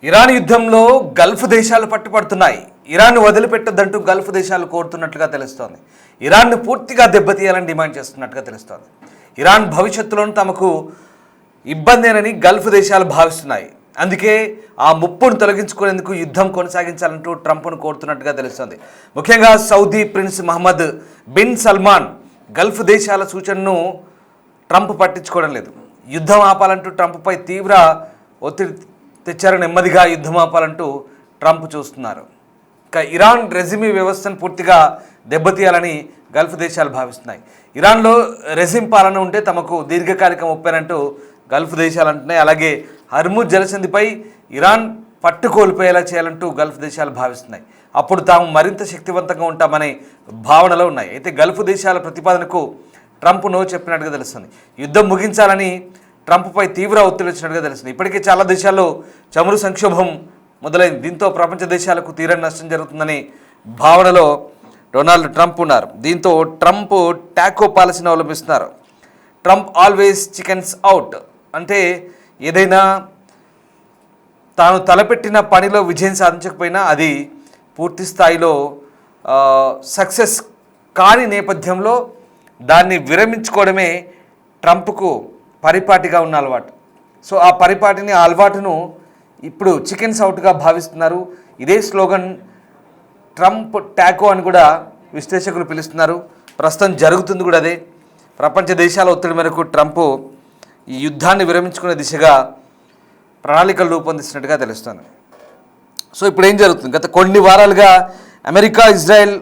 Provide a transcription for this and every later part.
Iran యుద్ధంలో Gulf దేశాలు పట్టుపడుతున్నాయి. Iran వదిలిపెట్టొద్దంటూ Gulf దేశాలు కోరుతున్నట్లుగా తెలుస్తోంది. ఇరాన్ను పూర్తిగా దెబ్బతీయాలని డిమాండ్ చేస్తున్నట్టుగా తెలుస్తోంది. ఇరాన్ భవిష్యత్తులోనూ తమకు ఇబ్బందేనని గల్ఫ్ దేశాలు భావిస్తున్నాయి. అందుకే ఆ ముప్పును తొలగించుకునేందుకు యుద్ధం కొనసాగించాలంటూ ట్రంప్ను కోరుతున్నట్టుగా తెలుస్తోంది. ముఖ్యంగా Saudi prince Mohammed bin Salman Gulf దేశాల సూచనను ట్రంప్ పట్టించుకోవడం లేదు. యుద్ధం ఆపాలంటూ ట్రంప్పై తీవ్ర ఒత్తిడి తెచ్చారు. నెమ్మదిగా యుద్ధం ఆపాలంటూ ట్రంప్ చూస్తున్నారు. ఇక ఇరాన్ రెజిమీ వ్యవస్థను పూర్తిగా దెబ్బతీయాలని గల్ఫ్ దేశాలు భావిస్తున్నాయి. ఇరాన్లో రెజిమ్ పాలన ఉంటే తమకు దీర్ఘకాలిక ముప్పేనంటూ గల్ఫ్ దేశాలు అంటున్నాయి. అలాగే హర్ముజ్ జలసంధిపై ఇరాన్ పట్టు కోల్పోయేలా చేయాలంటూ గల్ఫ్ దేశాలు భావిస్తున్నాయి. అప్పుడు తాము మరింత శక్తివంతంగా ఉంటామనే భావనలో ఉన్నాయి. అయితే గల్ఫ్ దేశాల ప్రతిపాదనకు ట్రంప్ నో చెప్పినట్టుగా తెలుస్తుంది. యుద్ధం ముగించాలని ట్రంప్పై తీవ్ర ఒత్తిడి వచ్చినట్టుగా తెలుస్తుంది. ఇప్పటికే చాలా దేశాల్లో చమురు సంక్షోభం మొదలైంది. దీంతో ప్రపంచ దేశాలకు తీరని నష్టం జరుగుతుందని భావనలో డొనాల్డ్ ట్రంప్ ఉన్నారు. దీంతో ట్రంప్ టాకో పాలసీని అవలంబిస్తున్నారు. ట్రంప్ ఆల్వేస్ చికెన్స్ అవుట్ అంటే ఏదైనా తాను తలపెట్టిన పనిలో విజయం సాధించకపోయినా అది పూర్తి స్థాయిలో సక్సెస్ కాని నేపథ్యంలో దాన్ని విరమించుకోవడమే ట్రంప్కు పరిపాటిగా ఉన్న అలవాటు. సో ఆ పరిపాటిని ఆ అలవాటును ఇప్పుడు చికెన్స్ అవుట్గా భావిస్తున్నారు. ఇదే స్లోగన్ ట్రంప్ టాకో అని కూడా విశ్లేషకులు పిలుస్తున్నారు. ప్రస్తుతం జరుగుతుంది కూడా అదే. ప్రపంచ దేశాల ఒత్తిడి మేరకు ట్రంప్ ఈ యుద్ధాన్ని విరమించుకునే దిశగా ప్రణాళికలు రూపొందిస్తున్నట్టుగా తెలుస్తుంది. సో ఇప్పుడు ఏం జరుగుతుంది? గత కొన్ని వారాలుగా అమెరికా, ఇజ్రాయెల్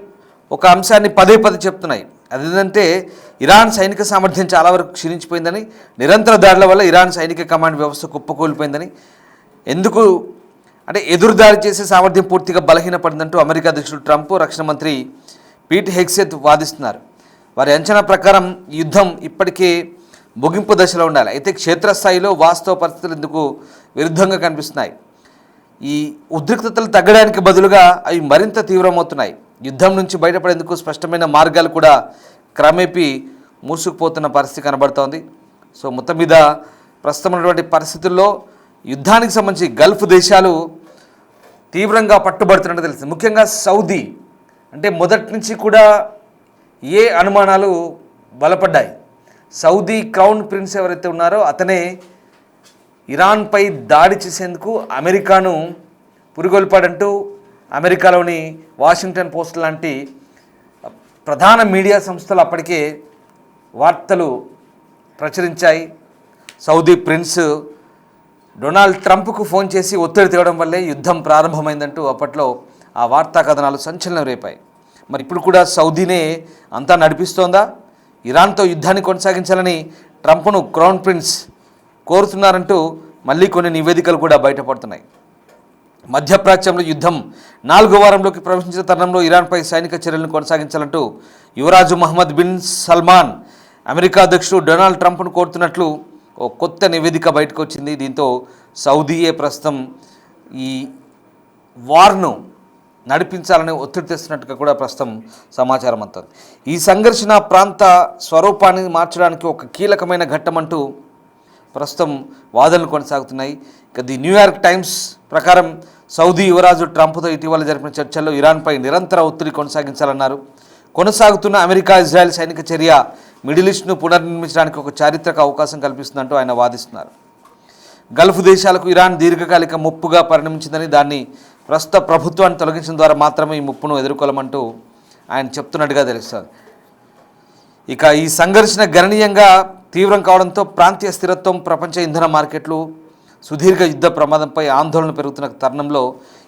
ఒక అంశాన్ని పదే చెప్తున్నాయి. అదేంటంటే ఇరాన్ సైనిక సామర్థ్యం చాలా వరకు క్షీణించిపోయిందని, నిరంతర దాడుల వల్ల ఇరాన్ సైనిక కమాండ్ వ్యవస్థ కుప్పకూలిపోయిందని, ఎందుకు అంటే ఎదురుదాడి చేసే సామర్థ్యం పూర్తిగా బలహీనపడిందంటూ అమెరికా అధ్యక్షుడు ట్రంప్, రక్షణ మంత్రి పీట్ హెగ్సెత్ వాదిస్తున్నారు. వారి అంచనా ప్రకారం ఈ యుద్ధం ఇప్పటికే ముగింపు దశలో ఉండాలి. అయితే క్షేత్రస్థాయిలో వాస్తవ పరిస్థితులు ఎందుకు విరుద్ధంగా కనిపిస్తున్నాయి. ఈ ఉద్రిక్తతలు తగ్గడానికి బదులుగా అవి మరింత తీవ్రమవుతున్నాయి. యుద్ధం నుంచి బయటపడేందుకు స్పష్టమైన మార్గాలు కూడా క్రమేపీ మూసుకుపోతున్న పరిస్థితి కనబడుతోంది. సో మొత్తం మీద ప్రస్తుతం ఉన్నటువంటి పరిస్థితుల్లో యుద్ధానికి సంబంధించి గల్ఫ్ దేశాలు తీవ్రంగా పట్టుబడుతున్నట్టు తెలుస్తుంది. ముఖ్యంగా సౌదీ అంటే మొదటి నుంచి కూడా ఏ అనుమానాలు బలపడ్డాయి. సౌదీ క్రౌన్ ప్రిన్స్ ఎవరైతే ఉన్నారో అతనే ఇరాన్పై దాడి చేసేందుకు అమెరికాను పురిగొల్పాడంటూ అమెరికాలోని వాషింగ్టన్ పోస్ట్ లాంటి ప్రధాన మీడియా సంస్థలు అప్పటికే వార్తలు ప్రచురించాయి. సౌదీ ప్రిన్స్ డొనాల్డ్ ట్రంప్కు ఫోన్ చేసి ఒత్తిడి తేవడం వల్లే యుద్ధం ప్రారంభమైందంటూ అప్పట్లో ఆ వార్తా కథనాలు సంచలనం రేపాయి. మరి ఇప్పుడు కూడా సౌదీనే అంతా నడిపిస్తోందా? ఇరాన్తో యుద్ధాన్ని కొనసాగించాలని ట్రంప్ను క్రౌన్ ప్రిన్స్ కోరుతున్నారంటూ మళ్ళీ కొన్ని నివేదికలు కూడా బయటపడుతున్నాయి. మధ్యప్రాచ్యంలో యుద్ధం 4వ వారంలోకి ప్రవేశించిన తరుణంలో ఇరాన్పై సైనిక చర్యలను కొనసాగించాలంటూ యువరాజు మహమ్మద్ బిన్ సల్మాన్ అమెరికా అధ్యక్షుడు డొనాల్డ్ ట్రంప్ను కోరుతున్నట్లు ఓ కొత్త నివేదిక బయటకు వచ్చింది. దీంతో సౌదీయే ప్రస్తుతం ఈ వార్ను నడిపించాలని ఒత్తిడి తెస్తున్నట్టుగా కూడా ప్రస్తుతం సమాచారం అంతా. ఈ సంఘర్షణ ప్రాంత స్వరూపాన్ని మార్చడానికి ఒక కీలకమైన ఘట్టం అంటూ ప్రస్తుతం వాదనలు కొనసాగుతున్నాయి. ఇక ది న్యూయార్క్ టైమ్స్ ప్రకారం సౌదీ యువరాజు ట్రంప్తో ఇటీవల జరిపిన చర్చల్లో ఇరాన్పై నిరంతర ఒత్తిడి కొనసాగించాలన్నారు. కొనసాగుతున్న అమెరికా, ఇజ్రాయెల్ సైనిక చర్య మిడిల్ ఈస్ట్ను పునర్నిర్మించడానికి ఒక చారిత్రక అవకాశం కల్పిస్తుందంటూ ఆయన వాదిస్తున్నారు. గల్ఫ్ దేశాలకు ఇరాన్ దీర్ఘకాలిక ముప్పుగా పరిణమించిందని, దాన్ని ప్రస్తుత ప్రభుత్వాన్ని తొలగించడం ద్వారా మాత్రమే ఈ ముప్పును ఎదుర్కోలేమంటూ ఆయన చెప్తున్నట్టుగా తెలుస్తుంది. ఇక ఈ సంఘర్షణ గణనీయంగా తీవ్రం కావడంతో ప్రాంతీయ స్థిరత్వం, ప్రపంచ ఇంధన మార్కెట్లు, సుదీర్ఘ యుద్ధ ప్రమాదంపై ఆందోళన పెరుగుతున్న తరుణంలో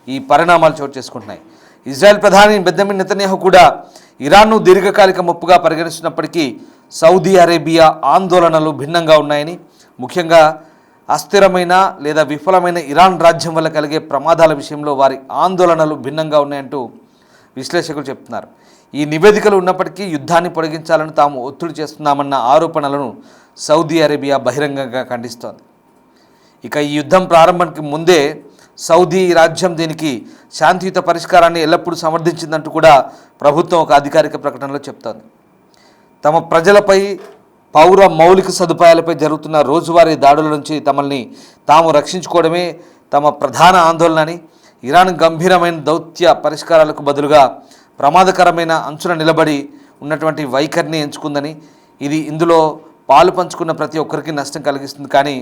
ఈ పరిణామాలు చోటు చేసుకుంటున్నాయి. ఇజ్రాయెల్ ప్రధాని బెంజమిన్ నెతన్యాహు కూడా ఇరాన్ను దీర్ఘకాలిక ముప్పుగా పరిగణిస్తున్నప్పటికీ సౌదీ అరేబియా ఆందోళనలు భిన్నంగా ఉన్నాయని, ముఖ్యంగా అస్థిరమైన లేదా విఫలమైన ఇరాన్ రాజ్యం వల్ల కలిగే ప్రమాదాల విషయంలో వారి ఆందోళనలు భిన్నంగా ఉన్నాయంటూ విశ్లేషకులు చెప్తున్నారు. ఈ నివేదికలు ఉన్నప్పటికీ యుద్ధాన్ని పొడిగించాలని తాము ఒత్తిడి చేస్తున్నామన్న ఆరోపణలను సౌదీ అరేబియా బహిరంగంగా ఖండిస్తోంది. ఇక ఈ యుద్ధం ప్రారంభానికి ముందే సౌదీ రాజ్యం దీనికి శాంతియుత పరిష్కారాన్ని ఎల్లప్పుడూ సమర్థించిందంటూ కూడా ప్రభుత్వం ఒక అధికారిక ప్రకటనలో చెప్తోంది. తమ ప్రజలపై పౌర మౌలిక సదుపాయాలపై జరుగుతున్న రోజువారీ దాడుల నుంచి తమల్ని తాము రక్షించుకోవడమే తమ ప్రధాన ఆందోళనని. ఇరాన్ గంభీరమైన దౌత్య పరిష్కారాలకు బదులుగా ప్రమాదకరమైన అంచున నిలబడి ఉన్నటువంటి వైఖరిని ఎంచుకుందని, ఇది ఇందులో పాలు పంచుకున్న ప్రతి ఒక్కరికి నష్టం కలిగిస్తుంది, కానీ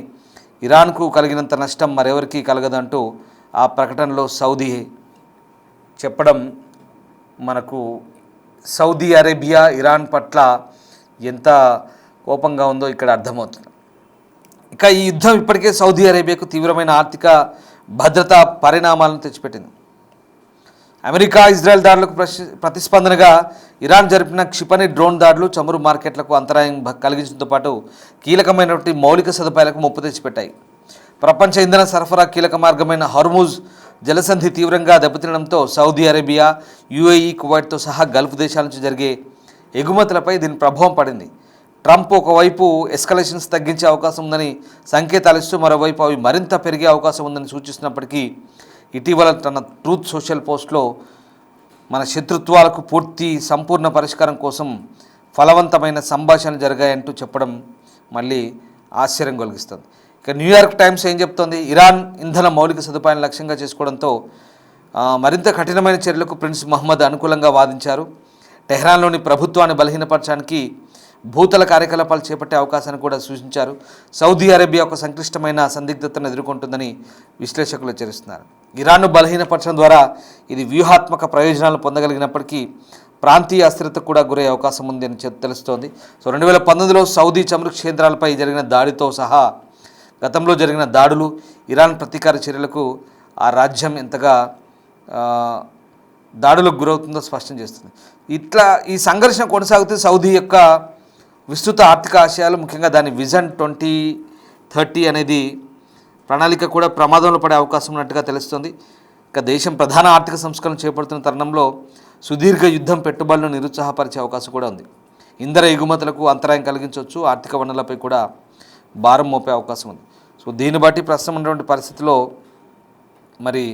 ఇరాన్కు కలిగినంత నష్టం మరెవరికి కలగదంటూ ఆ ప్రకటనలో సౌదీ చెప్పడం మనకు సౌదీ అరేబియా ఇరాన్ పట్ల ఎంత కోపంగా ఉందో ఇక్కడ అర్థమవుతుంది. ఇక ఈ యుద్ధం ఇప్పటికే సౌదీ అరేబియాకు తీవ్రమైన ఆర్థిక భద్రతా పరిణామాలను తెచ్చిపెట్టింది. అమెరికా ఇజ్రాయెల్ దాడులకు ప్రతిస్పందనగా ఇరాన్ జరిపిన క్షిపణి డ్రోన్ దాడులు చమురు మార్కెట్లకు అంతరాయం కలిగించడంతో పాటు కీలకమైనటువంటి మౌలిక సదుపాయాలకు ముప్పు తెచ్చిపెట్టాయి. ప్రపంచ ఇంధన సరఫరా కీలక మార్గమైన హర్ముజ్ జలసంధి తీవ్రంగా దెబ్బతినడంతో సౌదీ అరేబియా, యుఏఈ, కువైట్తో సహా గల్ఫ్ దేశాల నుంచి జరిగే ఎగుమతులపై దీని ప్రభావం పడింది. ట్రంప్ ఒకవైపు ఎస్కలేషన్స్ తగ్గించే అవకాశం ఉందని సంకేతాలు ఇస్తూ మరోవైపు అవి మరింత పెరిగే అవకాశం ఉందని సూచిస్తున్నప్పటికీ ఇటీవల తన ట్రూత్ సోషల్ పోస్ట్లో మన శత్రుత్వాలకు సంపూర్ణ పరిష్కారం కోసం ఫలవంతమైన సంభాషణలు జరిగాయంటూ చెప్పడం మళ్ళీ ఆశ్చర్యం కలిగిస్తుంది. ఇక న్యూయార్క్ టైమ్స్ ఏం చెప్తోంది? ఇరాన్ ఇంధన మౌలిక సదుపాయాలను లక్ష్యంగా చేసుకోవడంతో మరింత కఠినమైన చర్యలకు ప్రిన్స్ మహమ్మద్ అనుకూలంగా వాదించారు. టెహ్రాన్లోని ప్రభుత్వాన్ని బలహీనపరచడానికి భూతల కార్యకలాపాలు చేపట్టే అవకాశాన్ని కూడా సూచించారు. సౌదీ అరేబియా ఒక సంక్లిష్టమైన సందిగ్ధతను ఎదుర్కొంటుందని విశ్లేషకులు హెచ్చరిస్తున్నారు. ఇరాన్ను బలహీనపరచడం ద్వారా ఇది వ్యూహాత్మక ప్రయోజనాలు పొందగలిగినప్పటికీ ప్రాంతీయ అస్థిరతకు కూడా గురయ్యే అవకాశం ఉంది అని తెలుస్తోంది. సో 2019లో సౌదీ చమురు కేంద్రాలపై జరిగిన దాడితో సహా గతంలో జరిగిన దాడులు, ఇరాన్ ప్రతీకార చర్యలకు ఆ రాజ్యం ఎంతగా దాడులకు గురవుతుందో స్పష్టం చేస్తుంది. ఇట్లా ఈ సంఘర్షణ కొనసాగుతూ సౌదీ యొక్క విస్తృత ఆర్థిక ఆశయాలు, ముఖ్యంగా దాని విజన్ 2030 అనేది ప్రణాళిక కూడా ప్రమాదంలో పడే అవకాశం ఉన్నట్టుగా తెలుస్తుంది. ఇక దేశం ప్రధాన ఆర్థిక సంస్కరణ చేపడుతున్న తరుణంలో సుదీర్ఘ యుద్ధం పెట్టుబడులను నిరుత్సాహపరిచే అవకాశం కూడా ఉంది. ఇంధన ఎగుమతులకు అంతరాయం కలిగించవచ్చు, ఆర్థిక వనరులపై కూడా భారం మోపే అవకాశం ఉంది. సో దీన్ని బట్టి ప్రస్తుతం ఉన్నటువంటి పరిస్థితిలో మరి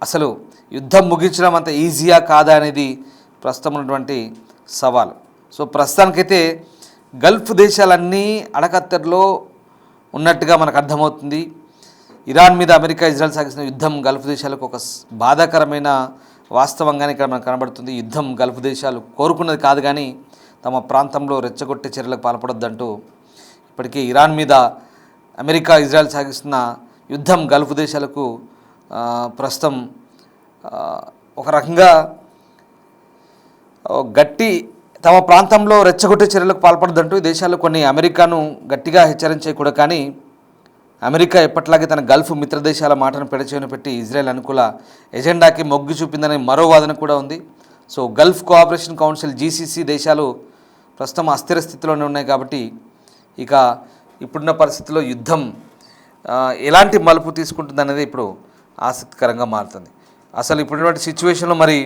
అసలు యుద్ధం ముగించడం అంత ఈజీయా కాదా అనేది ప్రస్తుతం ఉన్నటువంటి సవాలు. సో ప్రస్తుతానికైతే గల్ఫ్ దేశాలన్నీ అడకత్తెరలో ఉన్నట్టుగా మనకు అర్థమవుతుంది. ఇరాన్ మీద అమెరికా, ఇజ్రాయెల్ సాగిస్తున్న యుద్ధం గల్ఫ్ దేశాలకు ఒక బాధాకరమైన వాస్తవంగానే ఇక్కడ మనకు కనబడుతుంది. యుద్ధం గల్ఫ్ దేశాలు కోరుకున్నది కాదు, కానీ తమ ప్రాంతంలో రెచ్చగొట్టే చర్యలకు పాల్పడొద్దంటూ ఇప్పటికే ఇరాన్ మీద అమెరికా, ఇజ్రాయెల్ సాగిస్తున్న యుద్ధం గల్ఫ్ దేశాలకు ప్రస్తుతం ఒక రకంగా తమ ప్రాంతంలో రెచ్చగొట్టే చర్యలకు పాల్పడదంటూ ఈ దేశాలు కొన్ని అమెరికాను గట్టిగా హెచ్చరించాయి కూడా. కానీ అమెరికా ఎప్పట్లాగే తన గల్ఫ్ మిత్ర దేశాల మాటను పెడచెవిన పెట్టి ఇజ్రాయెల్ అనుకూల ఎజెండాకి మొగ్గు చూపిందనే మరో వాదన కూడా ఉంది. So Gulf cooperation council GCC దేశాలు ప్రస్తుతం అస్థిర స్థితిలోనే ఉన్నాయి. కాబట్టి ఇక ఇప్పుడున్న పరిస్థితుల్లో యుద్ధం ఎలాంటి మలుపు తీసుకుంటుంది అనేది ఇప్పుడు ఆసక్తికరంగా మారుతుంది. అసలు ఇప్పుడున్నటువంటి సిచ్యువేషన్లో మరి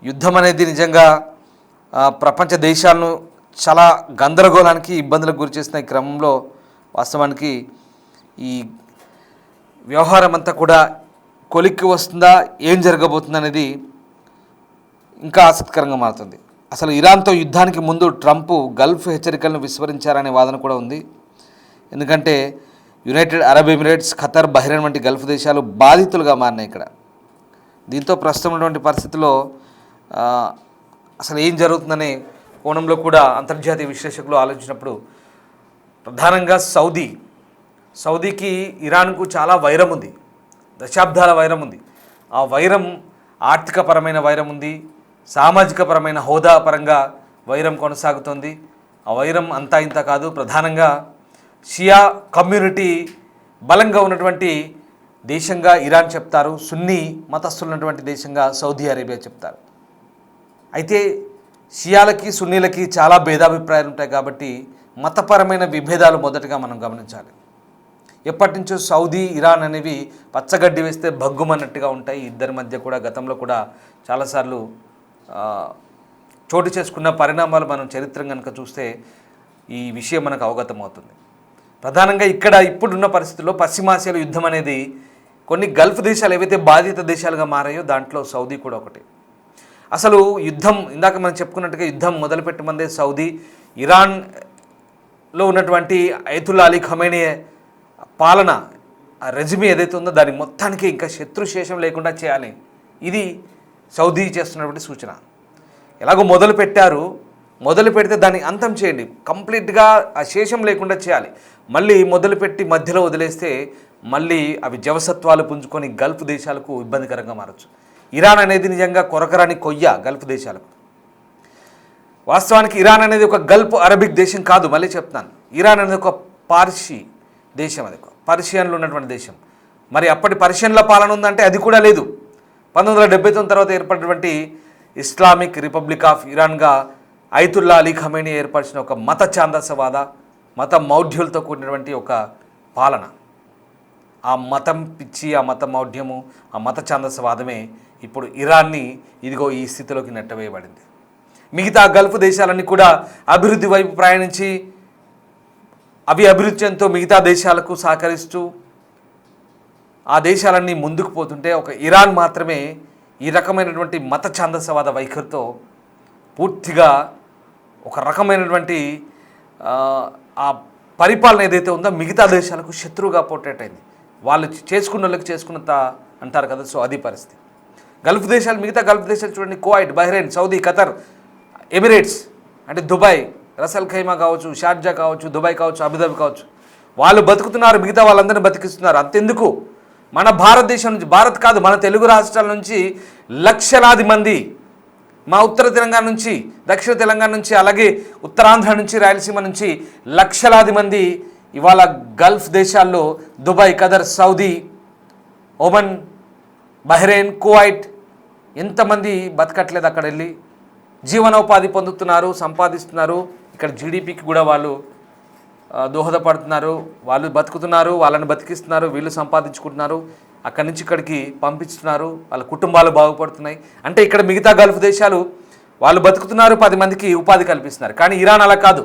యుద్ధం అనేది నిజంగా ప్రపంచ దేశాలను చాలా గందరగోళానికి, ఇబ్బందులకు గురి చేసిన ఈ క్రమంలో వాస్తవానికి ఈ వ్యవహారం అంతా కూడా కొలిక్కి వస్తుందా, ఏం జరగబోతుంది అనేది ఇంకా ఆసక్తికరంగా మారుతుంది. అసలు ఇరాన్తో యుద్ధానికి ముందు ట్రంప్ గల్ఫ్ హెచ్చరికలను విస్మరించారనే వాదన కూడా ఉంది. ఎందుకంటే United Arab Emirates, Qatar, Bahrain వంటి గల్ఫ్ దేశాలు బాధితులుగా మారినాయి ఇక్కడ. దీంతో ప్రస్తుతం ఉన్నటువంటి పరిస్థితుల్లో అసలు ఏం జరుగుతుందనే కోణంలో కూడా అంతర్జాతీయ విశ్లేషకులు ఆలోచించినప్పుడు ప్రధానంగా సౌదీకి ఇరాన్కు చాలా వైరం ఉంది, దశాబ్దాల వైరం ఉంది. ఆ వైరం ఆర్థికపరమైన వైరం ఉంది, సామాజికపరమైన హోదా పరంగా వైరం కొనసాగుతుంది. ఆ వైరం అంతా ఇంత కాదు. ప్రధానంగా షియా కమ్యూనిటీ బలంగా ఉన్నటువంటి దేశంగా ఇరాన్ చెప్తారు, సున్నీ మతస్థులు ఉన్నటువంటి దేశంగా సౌదీ అరేబియా చెప్తారు. అయితే షియాలకి, సున్నీలకి చాలా భేదాభిప్రాయాలు ఉంటాయి. కాబట్టి మతపరమైన విభేదాలు మొదటగా మనం గమనించాలి. ఎప్పటి నుంచో సౌదీ, ఇరాన్ అనేవి పచ్చగడ్డి వేస్తే భగ్గుమన్నట్టుగా ఉంటాయి. ఇద్దరి మధ్య కూడా గతంలో కూడా చాలాసార్లు చోటు చేసుకున్న పరిణామాలు మనం చరిత్ర కనుక చూస్తే ఈ విషయం మనకు అవగతమవుతుంది. ప్రధానంగా ఇక్కడ ఇప్పుడున్న పరిస్థితుల్లో పశ్చిమాసియాలో యుద్ధం అనేది కొన్ని గల్ఫ్ దేశాలు ఏవైతే బాధిత దేశాలుగా మారాయో దాంట్లో సౌదీ కూడా ఒకటి. అసలు యుద్ధం ఇందాక మనం చెప్పుకున్నట్టుగా యుద్ధం మొదలుపెట్టమందే సౌదీ. ఇరాన్లో ఉన్నటువంటి అయతుల్లా అలీ ఖమేనీ పాలన ఆ రెజ్యూమే ఏదైతే ఉందో దాని మొత్తానికి ఇంకా శత్రుశేషం లేకుండా చేయాలి. ఇది సౌదీ చేస్తున్నటువంటి సూచన. ఎలాగో మొదలు పెట్టారు, మొదలు పెడితే దాన్ని అంతం చేయండి, కంప్లీట్గా ఆ శేషం లేకుండా చేయాలి. మళ్ళీ మొదలుపెట్టి మధ్యలో వదిలేస్తే మళ్ళీ అవి జవసత్వాలు పుంజుకొని గల్ఫ్ దేశాలకు ఇబ్బందికరంగా మారచ్చు. ఇరాన్ అనేది నిజంగా కొరకరాని కొయ్య గల్ఫ్ దేశాలకు. వాస్తవానికి ఇరాన్ అనేది ఒక గల్ఫ్ అరబిక్ దేశం కాదు, మళ్ళీ చెప్తాను. ఇరాన్ అనేది ఒక పార్సీ దేశం, అది పర్షియన్లు ఉన్నటువంటి దేశం. మరి అప్పటి పర్షియన్ల పాలన ఉందంటే అది కూడా లేదు. 1979 తర్వాత ఏర్పడినటువంటి ఇస్లామిక్ రిపబ్లిక్ ఆఫ్ ఇరాన్గా అయతుల్లా అలీ ఖమేనీ ఏర్పరిచిన ఒక మత ఛాందసవాద, మత మౌఢ్యులతో కూడినటువంటి ఒక పాలన. ఆ మతం పిచ్చి, ఆ మత మౌఢ్యము, ఆ మత ఛాందసవాదమే ఇప్పుడు ఇరాన్ని ఇదిగో ఈ స్థితిలోకి నెట్టవేయబడింది. మిగతా గల్ఫ్ దేశాలన్నీ కూడా అభివృద్ధి వైపు ప్రయాణించి అవి అభివృద్ధి చెందుతూ మిగతా దేశాలకు సహకరిస్తూ ఆ దేశాలన్నీ ముందుకు పోతుంటే ఒక ఇరాన్ మాత్రమే ఈ రకమైనటువంటి మత ఛాందసవాద వైఖరితో పూర్తిగా ఒక రకమైనటువంటి ఆ పరిపాలన ఏదైతే ఉందో మిగతా దేశాలకు శత్రువుగా పోర్ట్రేట్ అయింది. వాళ్ళు చేసుకున్న వాళ్ళకి చేసుకున్నంత అంటారు కదా, సో అది పరిస్థితి. గల్ఫ్ దేశాలు, మిగతా గల్ఫ్ దేశాలు చూడండి, Kuwait, Bahrain, Saudi, Qatar, Emirates అంటే దుబాయ్, రసల్ ఖైమా కావచ్చు, షార్జా కావచ్చు, దుబాయ్ కావచ్చు, అబుదాబి కావచ్చు, వాళ్ళు బతుకుతున్నారు, మిగతా వాళ్ళందరినీ బతికిస్తున్నారు. అంతెందుకు, మన భారతదేశం నుంచి, భారత్ కాదు మన తెలుగు రాష్ట్రాల నుంచి లక్షలాది మంది, మా ఉత్తర తెలంగాణ నుంచి, దక్షిణ తెలంగాణ నుంచి, అలాగే ఉత్తరాంధ్ర నుంచి, రాయలసీమ నుంచి లక్షలాది మంది ఇవాళ గల్ఫ్ దేశాల్లో Dubai, Qatar, Saudi, Oman, Bahrain, Kuwait ఎంతమంది బతకట్లేదు, అక్కడ వెళ్ళి జీవనోపాధి పొందుతున్నారు, సంపాదిస్తున్నారు. ఇక్కడ జీడిపికి కూడా వాళ్ళు దోహదపడుతున్నారు, వాళ్ళు బతుకుతున్నారు, వాళ్ళని బతికిస్తున్నారు, వీళ్ళు సంపాదించుకుంటున్నారు, అక్కడి నుంచి ఇక్కడికి పంపిస్తున్నారు, వాళ్ళ కుటుంబాలు బాగుపడుతున్నాయి. అంటే ఇక్కడ మిగతా గల్ఫ్ దేశాలు వాళ్ళు బతుకుతున్నారు, 10 మందికి ఉపాధి కల్పిస్తున్నారు. కానీ ఇరాన్ అలా కాదు.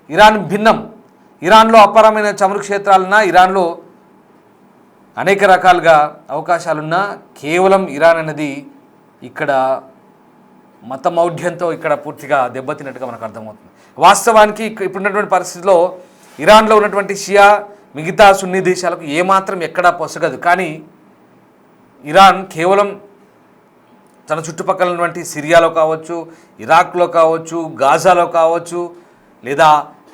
ఇరాన్ భిన్నం. ఇరాన్లో అపారమైన చమురు క్షేత్రాలున్నా, ఇరాన్లో అనేక రకాలుగా అవకాశాలున్నా కేవలం ఇరాన్ అనేది ఇక్కడ మత మౌఢ్యంతో ఇక్కడ పూర్తిగా దెబ్బతిన్నట్టుగా మనకు అర్థమవుతుంది. వాస్తవానికి ఇప్పుడున్నటువంటి పరిస్థితిలో ఇరాన్లో ఉన్నటువంటి షియా మిగతా సున్నీ దేశాలకు ఏమాత్రం ఎక్కడా పొసగదు. కానీ ఇరాన్ కేవలం తన చుట్టుపక్కల ఉన్నటువంటి సిరియాలో కావచ్చు, ఇరాక్లో కావచ్చు, గాజాలో కావచ్చు, లేదా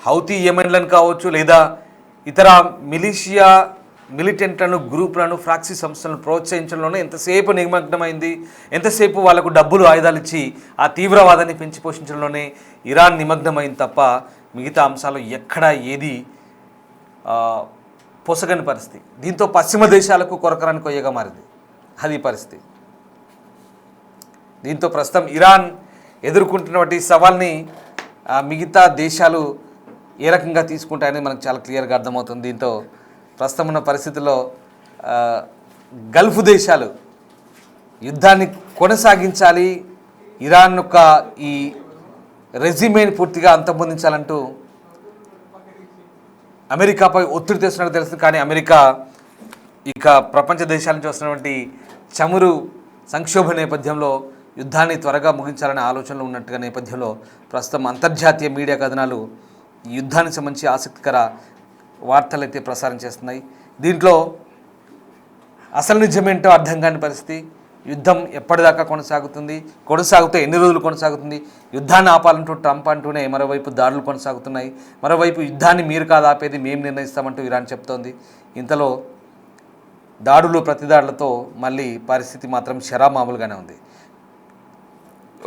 హౌతీ యెమెన్లను కావచ్చు, లేదా ఇతర మిలిషియా మిలిటెంట్లను, గ్రూపులను, ఫ్రాక్సీ సంస్థలను ప్రోత్సహించడంలోనే ఎంతసేపు నిమగ్నమైంది, ఎంతసేపు వాళ్లకు డబ్బులు, ఆయుధాలు ఇచ్చి ఆ తీవ్రవాదాన్ని పెంచి పోషించడంలోనే ఇరాన్ నిమగ్నమైంది తప్ప మిగతా అంశాలు ఎక్కడా ఏది పొసగని పరిస్థితి. దీంతో పశ్చిమ దేశాలకు కొరకరాని కొయ్యగా మారింది అది పరిస్థితి. దీంతో ప్రస్తుతం ఇరాన్ ఎదుర్కొంటున్నటువంటి సవాల్ని మిగతా దేశాలు ఏ రకంగా తీసుకుంటాయని మనకు చాలా క్లియర్గా అర్థమవుతుంది. దీంతో ప్రస్తుతం ఉన్న పరిస్థితుల్లో గల్ఫ్ దేశాలు యుద్ధాన్ని కొనసాగించాలి, ఇరాన్ యొక్క ఈ రెజిమేని పూర్తిగా అంతమొందించాలంటూ అమెరికాపై ఒత్తిడి తెస్తున్నట్టు తెలుస్తుంది. కానీ అమెరికా ఇక ప్రపంచ దేశాల నుంచి వస్తున్నటువంటి చమురు సంక్షోభ నేపథ్యంలో యుద్ధాన్ని త్వరగా ముగించాలనే ఆలోచనలు ఉన్నట్టుగా నేపథ్యంలో ప్రస్తుతం అంతర్జాతీయ మీడియా కథనాలు ఈ యుద్ధానికి సంబంధించి ఆసక్తికర వార్తలు అయితే ప్రసారం చేస్తున్నాయి. దీంట్లో అసలు నిజమేంటో అర్థం కాని పరిస్థితి. యుద్ధం ఎప్పటిదాకా కొనసాగుతూ ఎన్ని రోజులు కొనసాగుతుంది, యుద్ధాన్ని ఆపాలంటూ ట్రంప్ అంటూనే మరోవైపు దాడులు కొనసాగుతున్నాయి, మరోవైపు యుద్ధాన్ని మీరు కాదు ఆపేది మేము నిర్ణయిస్తామంటూ ఇరాన్ చెప్తోంది. ఇంతలో దాడులు ప్రతిదాడులతో మళ్ళీ పరిస్థితి మాత్రం శరామామూలుగానే ఉంది.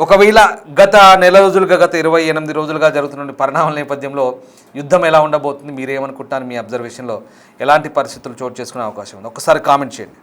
ఒకవేళ గత నెల రోజులుగా, గత 28 రోజులుగా జరుగుతున్న పరిణామాల నేపథ్యంలో యుద్ధం ఎలా ఉండబోతుంది, మీరేమనుకుంటున్నారు, మీ అబ్జర్వేషన్లో ఎలాంటి పరిస్థితులు చోటు చేసుకునే అవకాశం ఉంది, ఒక్కసారి కామెంట్ చేయండి.